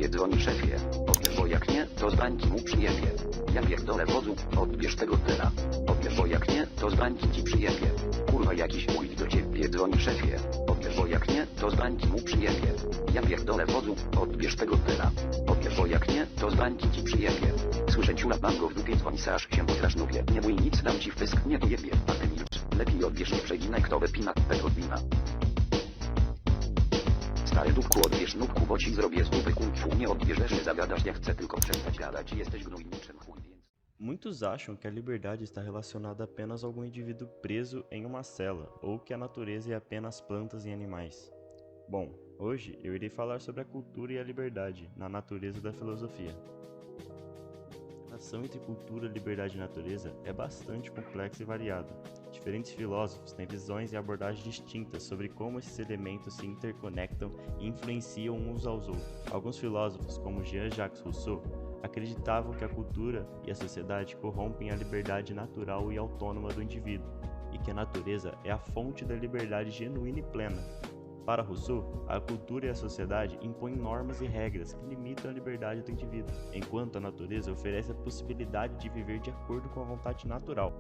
ciebie dzwoni szefie. Odbierz, bo jak nie, to z bańki mu przyjebie. Ja pierdolę wodzu, odbierz tego tela. Odbierz, bo jak nie, to z bańki ci przyjebie. Kurwa jakiś chuj do ciebie dzwoni szefie. Odbierz, bo jak nie, to z bańki mu przyjebie. Ja pierdolę wodzu, odbierz tego tela. Odbierz, bo jak nie, to z bańki ci przyjebie. Słyszę ciula, mam go w dupie, dzwoni se aż się podrażnuje. Nie mój nic, dam ci w pysk, nie pojebie. A ty milcz, lepiej odbierz, nie przeginaj, kto wypina, tego wina. Stary dupku, odbierz nubku, bo ci zrobię z dupy kung fu. Nie odbierzesz, zagadasz, ja chcę tylko przestać gadać. Jesteś gnój niczym chuj, więc... Muitos acham que a liberdade está relacionada apenas a algum indivíduo preso em uma cela, ou que a natureza é apenas plantas e animais. Bom, hoje eu irei falar sobre a cultura e a liberdade na natureza da filosofia. A relação entre cultura, liberdade e natureza é bastante complexa e variada. Diferentes filósofos têm visões e abordagens distintas sobre como esses elementos se interconectam e influenciam uns aos outros. Alguns filósofos, como Jean-Jacques Rousseau, acreditavam que a cultura e a sociedade corrompem a liberdade natural e autônoma do indivíduo, e que a natureza é a fonte da liberdade genuína e plena. Para Rousseau, a cultura e a sociedade impõem normas e regras que limitam a liberdade do indivíduo, enquanto a natureza oferece a possibilidade de viver de acordo com a vontade natural.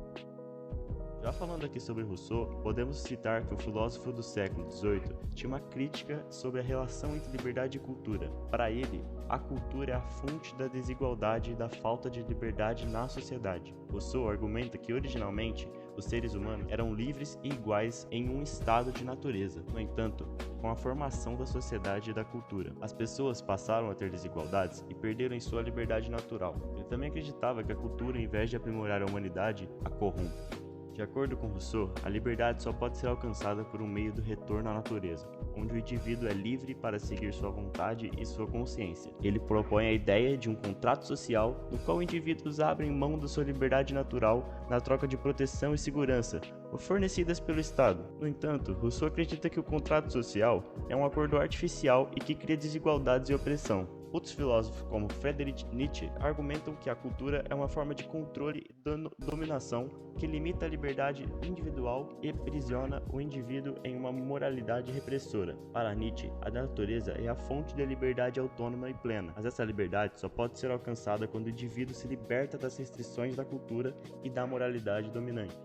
Já falando aqui sobre Rousseau, podemos citar que o filósofo do século XVIII tinha uma crítica sobre a relação entre liberdade e cultura. Para ele, a cultura é a fonte da desigualdade e da falta de liberdade na sociedade. Rousseau argumenta que originalmente os seres humanos eram livres e iguais em um estado de natureza. No entanto, com a formação da sociedade e da cultura, as pessoas passaram a ter desigualdades e perderam em sua liberdade natural. Ele também acreditava que a cultura, em vez de aprimorar a humanidade, a corrompe. De acordo com Rousseau, a liberdade só pode ser alcançada por um meio do retorno à natureza, onde o indivíduo é livre para seguir sua vontade e sua consciência. Ele propõe a ideia de um contrato social, no qual indivíduos abrem mão da sua liberdade natural na troca de proteção e segurança, fornecidas pelo Estado. No entanto, Rousseau acredita que o contrato social é um acordo artificial e que cria desigualdades e opressão. Outros filósofos, como Friedrich Nietzsche, argumentam que a cultura é uma forma de controle e dominação que limita a liberdade individual e aprisiona o indivíduo em uma moralidade repressora. Para Nietzsche, a natureza é a fonte da liberdade autônoma e plena, mas essa liberdade só pode ser alcançada quando o indivíduo se liberta das restrições da cultura e da moralidade dominante.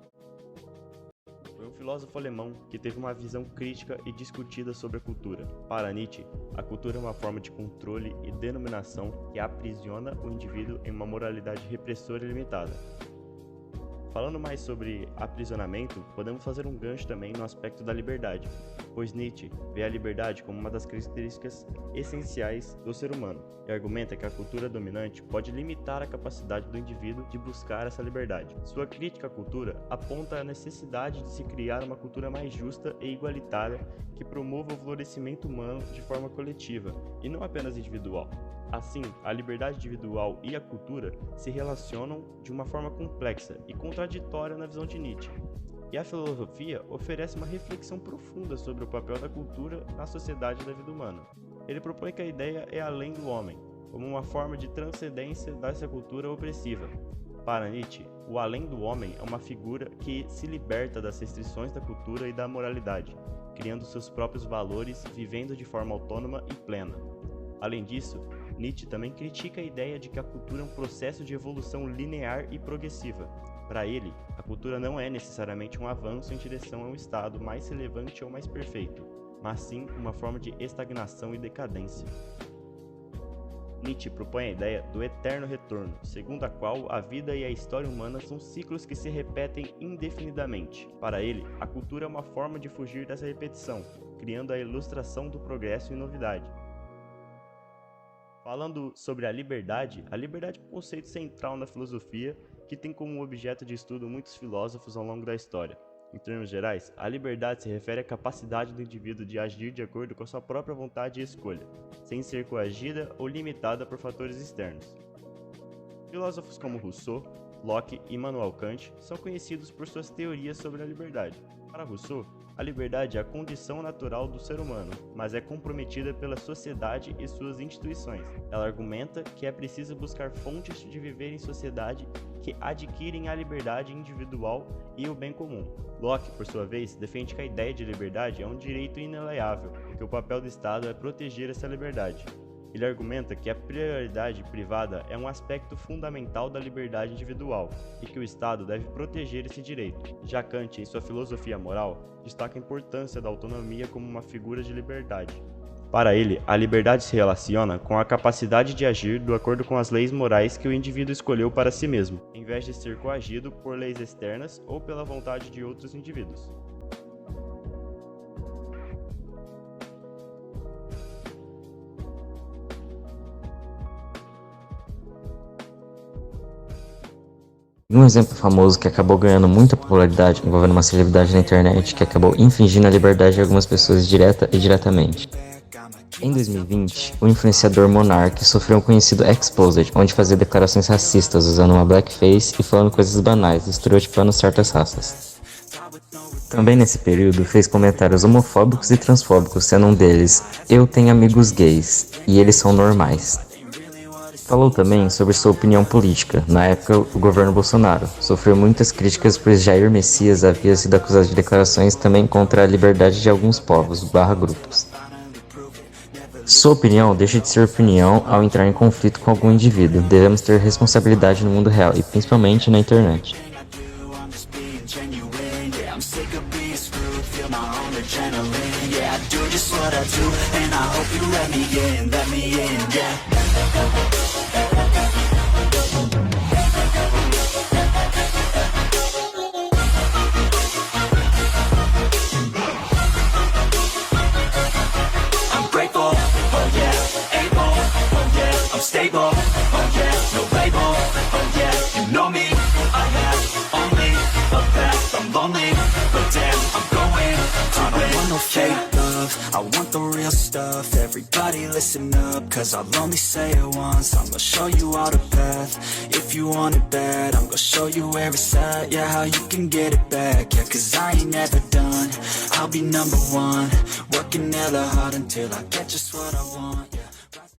Foi um filósofo alemão que teve uma visão crítica e discutida sobre a cultura. Para Nietzsche, a cultura é uma forma de controle e denominação que aprisiona o indivíduo em uma moralidade repressora e limitada. Falando mais sobre aprisionamento, podemos fazer um gancho também no aspecto da liberdade, pois Nietzsche vê a liberdade como uma das características essenciais do ser humano e argumenta que a cultura dominante pode limitar a capacidade do indivíduo de buscar essa liberdade. Sua crítica à cultura aponta a necessidade de se criar uma cultura mais justa e igualitária que promova o florescimento humano de forma coletiva e não apenas individual. Assim, a liberdade individual e a cultura se relacionam de uma forma complexa e contraditória na visão de Nietzsche. E a filosofia oferece uma reflexão profunda sobre o papel da cultura na sociedade da vida humana. Ele propõe que a ideia é além do homem, como uma forma de transcendência dessa cultura opressiva. Para Nietzsche, o além do homem é uma figura que se liberta das restrições da cultura e da moralidade, criando seus próprios valores, vivendo de forma autônoma e plena. Além disso, Nietzsche também critica a ideia de que a cultura é um processo de evolução linear e progressiva. Para ele, a cultura não é necessariamente um avanço em direção a um estado mais relevante ou mais perfeito, mas sim uma forma de estagnação e decadência. Nietzsche propõe a ideia do eterno retorno, segundo a qual a vida e a história humana são ciclos que se repetem indefinidamente. Para ele, a cultura é uma forma de fugir dessa repetição, criando a ilustração do progresso e novidade. Falando sobre a liberdade é um conceito central na filosofia que tem como objeto de estudo muitos filósofos ao longo da história. Em termos gerais, a liberdade se refere à capacidade do indivíduo de agir de acordo com a sua própria vontade e escolha, sem ser coagida ou limitada por fatores externos. Filósofos como Rousseau, Locke e Immanuel Kant são conhecidos por suas teorias sobre a liberdade. Para Rousseau, a liberdade é a condição natural do ser humano, mas é comprometida pela sociedade e suas instituições. Ela argumenta que é preciso buscar fontes de viver em sociedade que adquirem a liberdade individual e o bem comum. Locke, por sua vez, defende que a ideia de liberdade é um direito inalienável e que o papel do Estado é proteger essa liberdade. Ele argumenta que a prioridade privada é um aspecto fundamental da liberdade individual e que o Estado deve proteger esse direito. Já Kant, em sua filosofia moral, destaca a importância da autonomia como uma figura de liberdade. Para ele, a liberdade se relaciona com a capacidade de agir de acordo com as leis morais que o indivíduo escolheu para si mesmo, em vez de ser coagido por leis externas ou pela vontade de outros indivíduos. Um exemplo famoso que acabou ganhando muita popularidade envolvendo uma celebridade na internet que acabou infringindo a liberdade de algumas pessoas direta e diretamente. Em 2020, o influenciador Monark sofreu um conhecido exposed, onde fazia declarações racistas usando uma blackface e falando coisas banais, estereotipando certas raças. Também nesse período fez comentários homofóbicos e transfóbicos, sendo um deles: "Eu tenho amigos gays, e eles são normais". Falou também sobre sua opinião política. Na época, o governo Bolsonaro sofreu muitas críticas, pois Jair Messias havia sido acusado de declarações também contra a liberdade de alguns povos/grupos. Sua opinião deixa de ser opinião ao entrar em conflito com algum indivíduo. Devemos ter responsabilidade no mundo real e principalmente na internet. Stable, oh yeah, no label, oh yeah, you know me, I have only a path, I'm lonely, but damn, I'm going to I don't want no fake love, I want the real stuff, everybody listen up, cause I'll only say it once, I'm gonna show you all the path, if you want it bad, I'm gonna show you where it's at, yeah, how you can get it back, yeah, cause I ain't never done, I'll be number one, working hella hard until I get just what I want, yeah.